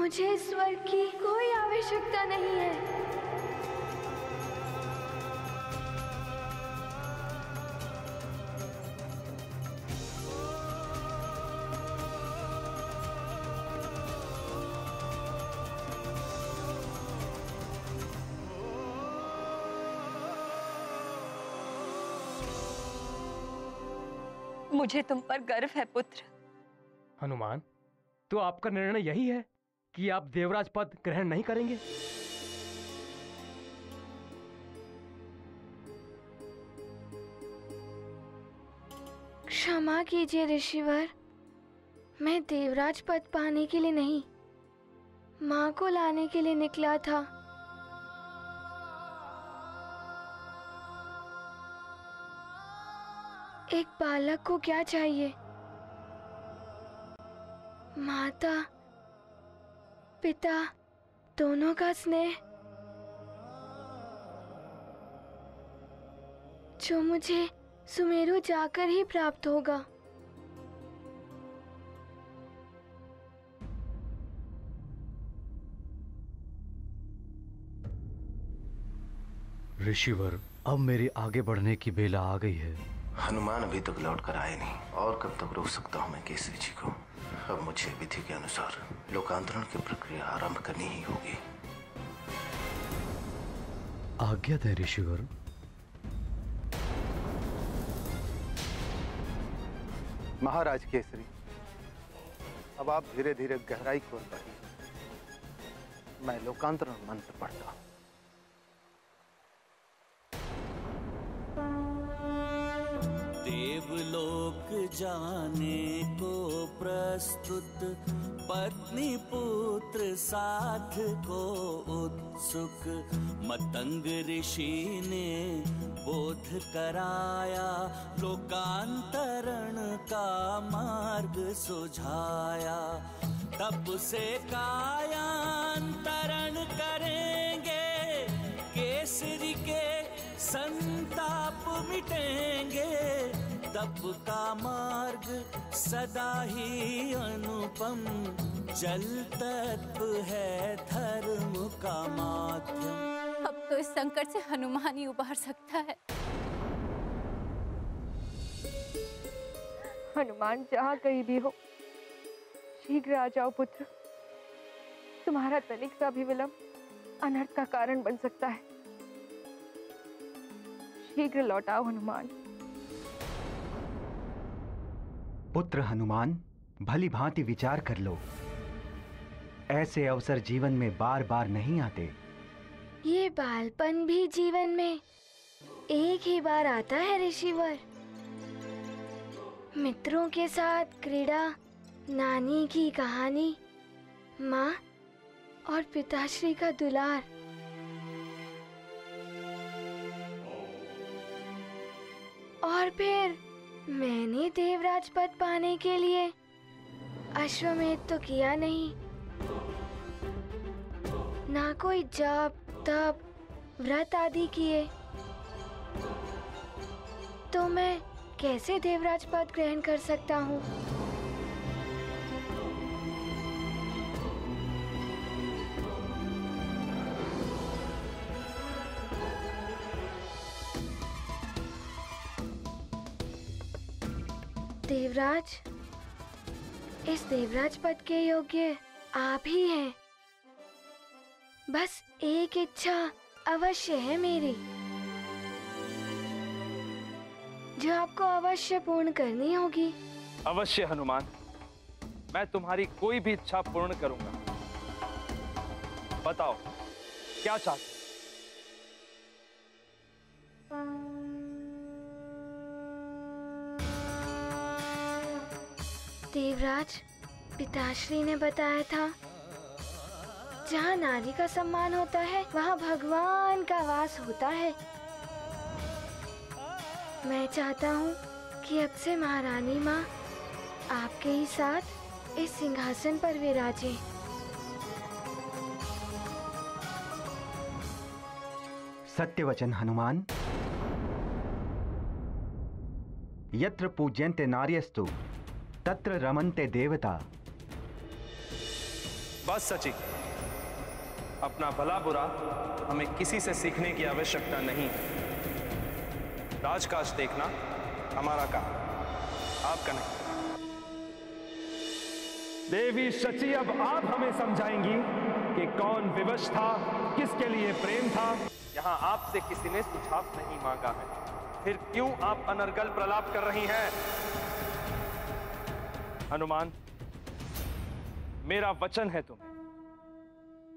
मुझे स्वर की कोई आवश्यकता नहीं है। मुझे तुम पर गर्व है पुत्र। हनुमान, तो आपका निर्णय यही है कि आप देवराज पद ग्रहण नहीं करेंगे? क्षमा कीजिए ऋषिवर, मैं देवराज पद पाने के लिए नहीं, माँ को लाने के लिए निकला था। एक बालक को क्या चाहिए? माता पिता दोनों का स्नेह, जो मुझे सुमेरु जाकर ही प्राप्त होगा। ऋषिवर, अब मेरे आगे बढ़ने की बेला आ गई है। हनुमान अभी तक लौट कर आए नहीं, और कब तक रोक सकता हूँ मैं केसरी जी को? अब मुझे विधि के अनुसार लोकांतरण की प्रक्रिया आरंभ करनी ही होगी। आज्ञा दें ऋषिवर। महाराज केसरी, अब आप धीरे धीरे गहराई की ओर बढ़िए। मैं लोकांतरण मंत्र पढ़ता हूँ। देवलोक जाने को प्रस्तुत, पत्नी पुत्र साथ को उत्सुक। मतंग ऋषि ने बोध कराया, लोकांतरण का मार्ग सुझाया। तप से कायांतरण करेंगे, केसरी के संताप मिटेंगे। तप का मार्ग सदा ही अनुपम, जल तत्व है धर्म का माध्यम। अब तो इस संकट से हनुमान ही उबार सकता है। हनुमान, जहाँ कहीं भी हो, शीघ्र आ जाओ पुत्र। तुम्हारा तनिक सा भी विलंब अनर्थ का कारण बन सकता है। शीघ्र लौटाओ हनुमान। पुत्र हनुमान, भली भांति विचार कर लो। ऐसे अवसर जीवन में बार बार नहीं आते। ये बालपन भी जीवन में एक ही बार आता है ऋषिवर। मित्रों के साथ क्रीड़ा, नानी की कहानी, माँ और पिताश्री का दुलार। और फिर मैंने देवराज पद पाने के लिए अश्वमेध तो किया नहीं, ना कोई जप तप व्रत आदि किए, तो मैं कैसे देवराज पद ग्रहण कर सकता हूँ? देवराज, इस देवराज पद के योग्य आप ही हैं। बस एक इच्छा अवश्य है मेरी, जो आपको अवश्य पूर्ण करनी होगी। अवश्य हनुमान, मैं तुम्हारी कोई भी इच्छा पूर्ण करूंगा। बताओ क्या चाहते? देवराज, पिताश्री ने बताया था, जहाँ नारी का सम्मान होता है वहाँ भगवान का वास होता है। मैं चाहता हूँ कि अब से महारानी माँ आपके ही साथ इस सिंहासन पर विराजे। सत्य वचन हनुमान। यत्र पूज्यन्ते नार्यस्तु तत्र रमन्ते देवता। बस सची, अपना भला बुरा हमें किसी से सीखने की आवश्यकता नहीं है। राजकाज देखना हमारा काम, आपका नहीं। देवी शची, अब आप हमें समझाएंगी कि कौन विवश था, किसके लिए प्रेम था। यहां आपसे किसी ने सुझाव नहीं मांगा है, फिर क्यों आप अनर्गल प्रलाप कर रही हैं? हनुमान, मेरा वचन है तुम्हें,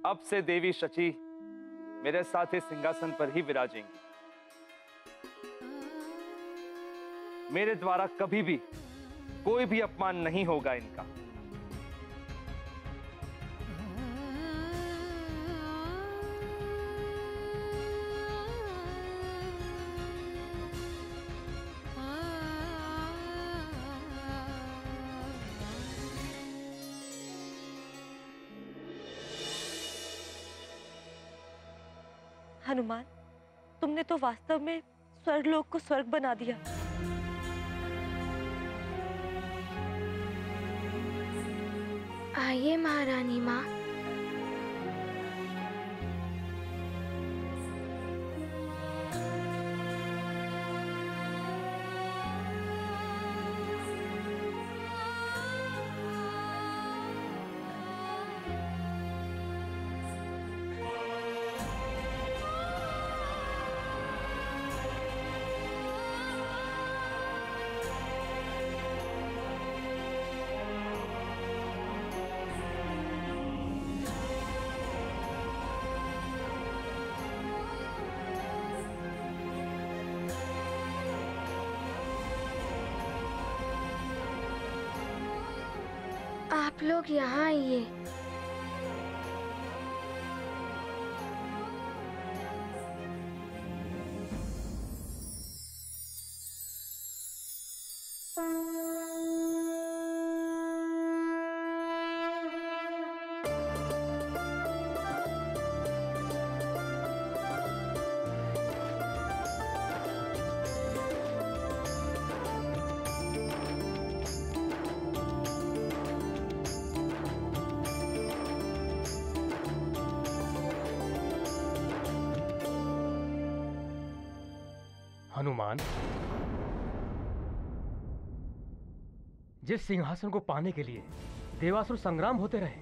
अब से देवी शची मेरे साथ इस सिंहासन पर ही विराजेंगी। मेरे द्वारा कभी भी कोई भी अपमान नहीं होगा इनका। हनुमान, तुमने तो वास्तव में स्वर्गलोक को स्वर्ग बना दिया। आइए महारानी माँ। आप लोग यहाँ आइए। हनुमान, जिस सिंहासन को पाने के लिए देवासुर संग्राम होते रहे,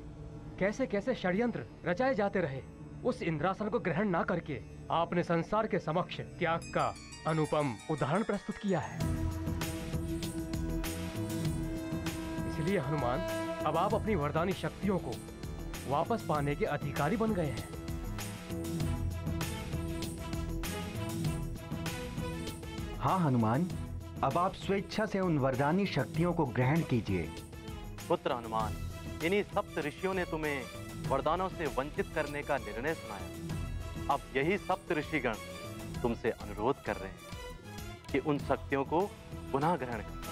कैसे कैसे षड्यंत्र रचाए जाते रहे, उस इंद्रासन को ग्रहण ना करके आपने संसार के समक्ष त्याग का अनुपम उदाहरण प्रस्तुत किया है। इसलिए हनुमान, अब आप अपनी वरदानी शक्तियों को वापस पाने के अधिकारी बन गए हैं। हाँ हनुमान, अब आप स्वेच्छा से उन वरदानी शक्तियों को ग्रहण कीजिए। पुत्र हनुमान, इन्हीं सप्त ऋषियों ने तुम्हें वरदानों से वंचित करने का निर्णय सुनाया। अब यही सप्त ऋषिगण तुमसे अनुरोध कर रहे हैं कि उन शक्तियों को पुनः ग्रहण करो।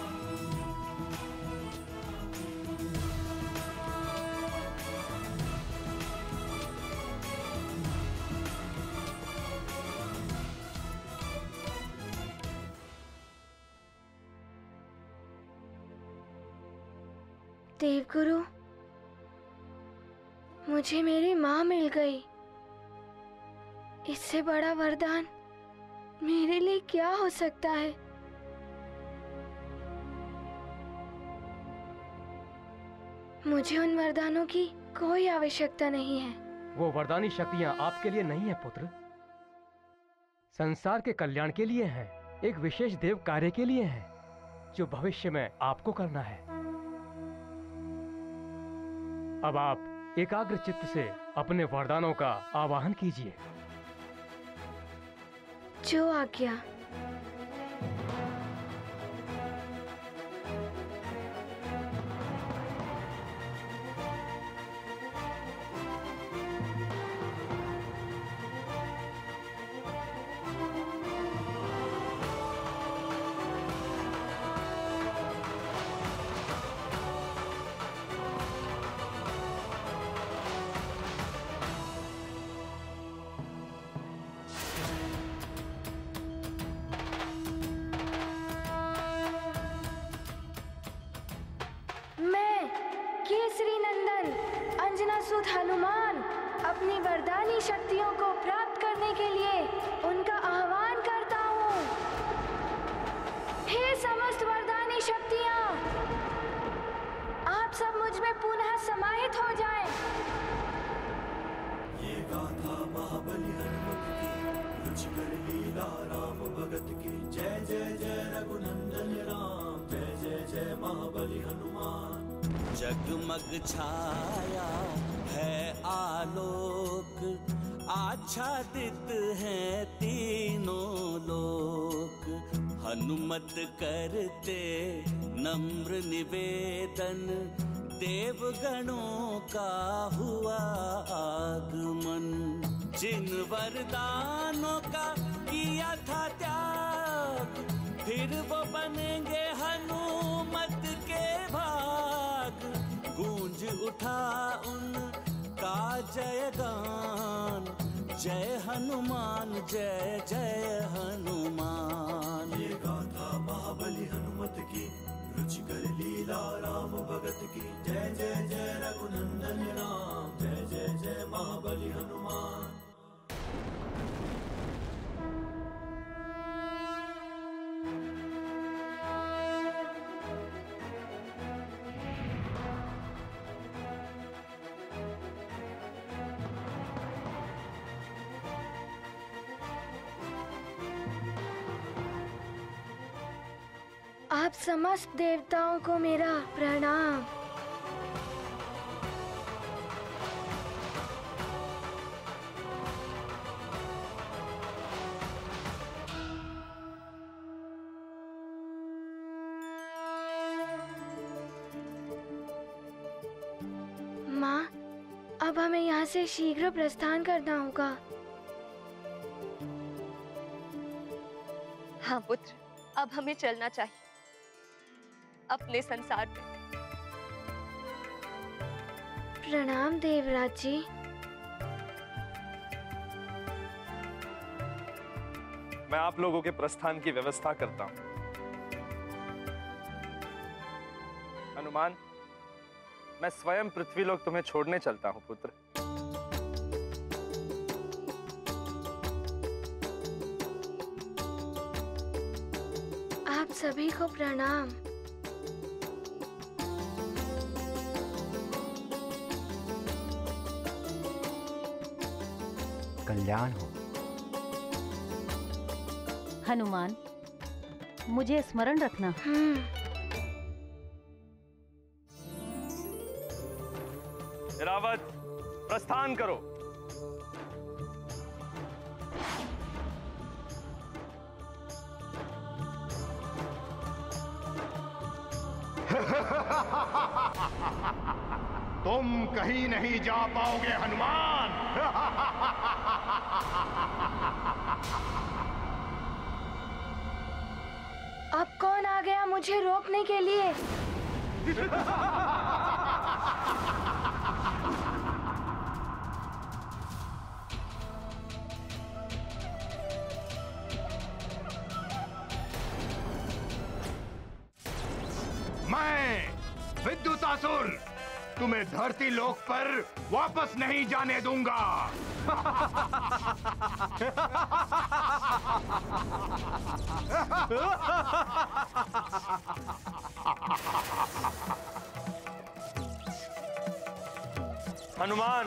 देवगुरु, मुझे मेरी माँ मिल गई। इससे बड़ा वरदान मेरे लिए क्या हो सकता है? मुझे उन वरदानों की कोई आवश्यकता नहीं है। वो वरदानी शक्तियां आपके लिए नहीं है पुत्र, संसार के कल्याण के लिए हैं, एक विशेष देव कार्य के लिए हैं, जो भविष्य में आपको करना है। अब आप एकाग्र चित्त से अपने वरदानों का आवाहन कीजिए। जो आज्ञा। अपनी वरदानी शक्तियों को प्राप्त करने के लिए उनका आह्वान करता हूँ। हे समस्त वरदानी शक्तियाँ, आप सब मुझ में पुनः समाहित हो जाएं। ये गाथा महाबली हनुमत की, रुचिकर लीला राम भगत की। जय जय जय रघुनंदन राम, जय जय जय महाबली हनुमान। जगमग छाया है आलोक, आच्छादित है तीनों लोक। हनुमत करते नम्र निवेदन, देवगणों का हुआ आगमन। जिन वरदानों का किया था त्याग, फिर वो बनेंगे हनुमत के भाग। गूंज उठा उनका जयगान, जय हनुमान जय जय हनुमान। ये गाथा महाबली हनुमत की, रुचिकर लीला राम भगत की। जय जय जय रघुनंदन राम, जय जय जय महाबली हनुमान। आप समस्त देवताओं को मेरा प्रणाम। माँ, अब हमें यहाँ से शीघ्र प्रस्थान करना होगा। हाँ पुत्र, अब हमें चलना चाहिए अपने संसार में। प्रणाम देवराज जी। मैं आप लोगों के प्रस्थान की व्यवस्था करता हूं। हनुमान, मैं स्वयं पृथ्वीलोक तुम्हें छोड़ने चलता हूं पुत्र। आप सभी को प्रणाम। कल्याण हो। हनुमान, मुझे स्मरण रखना। रावत, प्रस्थान करो। तुम कहीं नहीं जा पाओगे हनुमान। अब कौन आ गया मुझे रोकने के लिए? मैं विद्युतासुर तुम्हें धरती लोक पर वापस नहीं जाने दूंगा। हनुमान,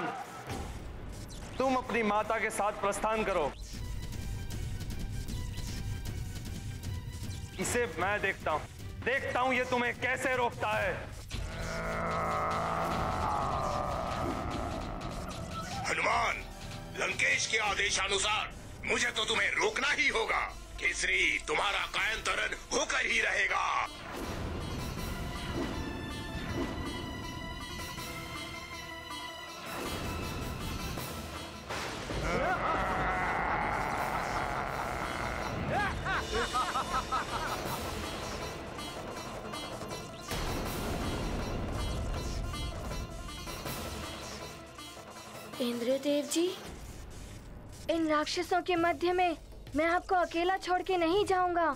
तुम अपनी माता के साथ प्रस्थान करो। इसे मैं देखता हूं ये तुम्हें कैसे रोकता है। हनुमान, लंकेश के आदेशानुसार मुझे तो तुम्हें रोकना ही होगा। केसरी तुम्हारा कायंतरण होकर ही रहेगा। इंद्रदेव जी, इन राक्षसों के मध्य में मैं आपको अकेला छोड़ के नहीं जाऊंगा।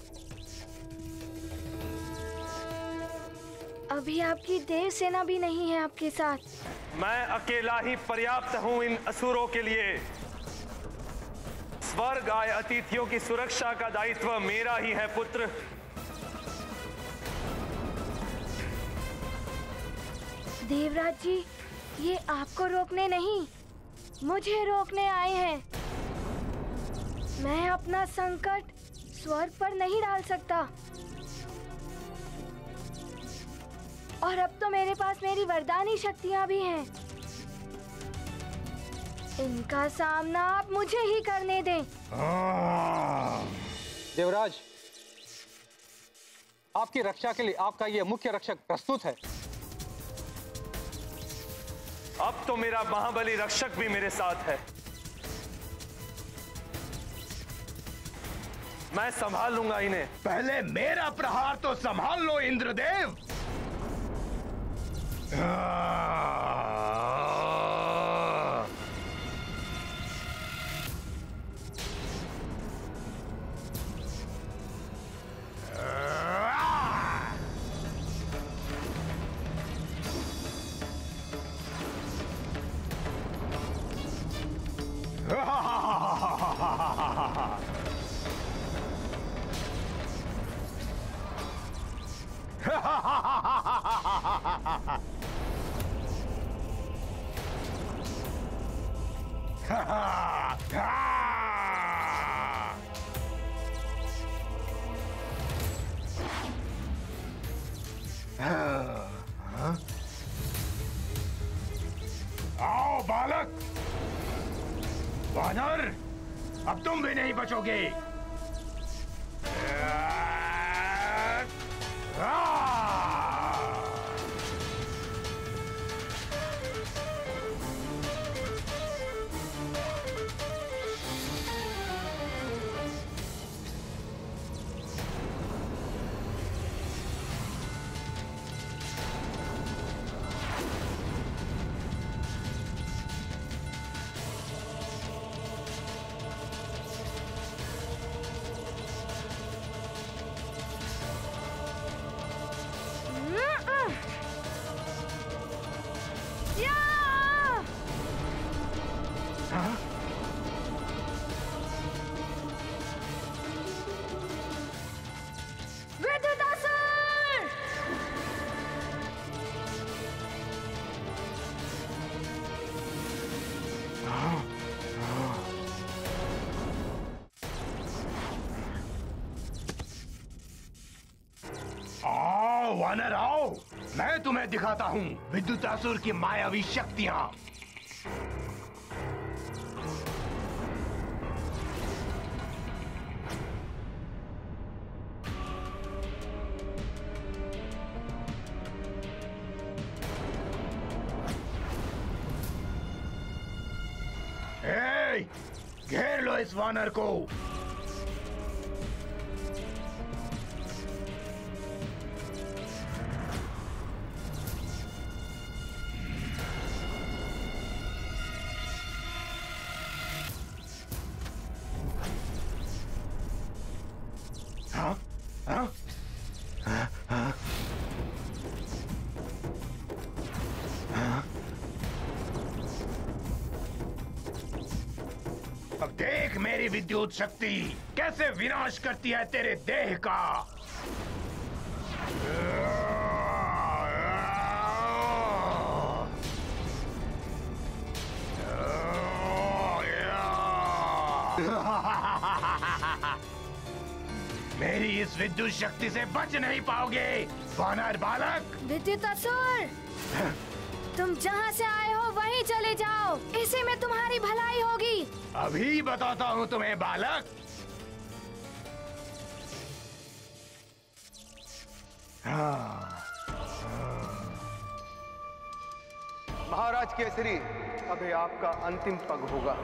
अभी आपकी देव सेना भी नहीं है आपके साथ। मैं अकेला ही पर्याप्त हूं इन असुरों के लिए। स्वर्ग आए अतिथियों की सुरक्षा का दायित्व मेरा ही है पुत्र। देवराज जी, ये आपको रोकने नहीं, मुझे रोकने आए हैं। मैं अपना संकट स्वर्ग पर नहीं डाल सकता, और अब तो मेरे पास मेरी वरदानी शक्तियां भी हैं। इनका सामना आप मुझे ही करने दें। देवराज, आपकी रक्षा के लिए आपका यह मुख्य रक्षक प्रस्तुत है। अब तो मेरा महाबली रक्षक भी मेरे साथ है। मैं संभाल लूंगा इन्हें। पहले मेरा प्रहार तो संभाल लो इंद्रदेव। आओ बालक, वानर, अब तुम भी नहीं बचोगे। वानर आओ, मैं तुम्हें दिखाता हूँ विद्युतासुर की मायावी शक्तियाँ। घेर लो इस वानर को। अब देख मेरी विद्युत शक्ति कैसे विनाश करती है तेरे देह का। मेरी इस विद्युत शक्ति से बच नहीं पाओगे वानर बालक। विद्युतासुर, तुम जहाँ से आए हो वहीं चले जाओ, इसी में तुम्हारी भलाई होगी। अभी बताता हूँ तुम्हें बालक। महाराज केसरी, अभी आपका अंतिम पग होगा।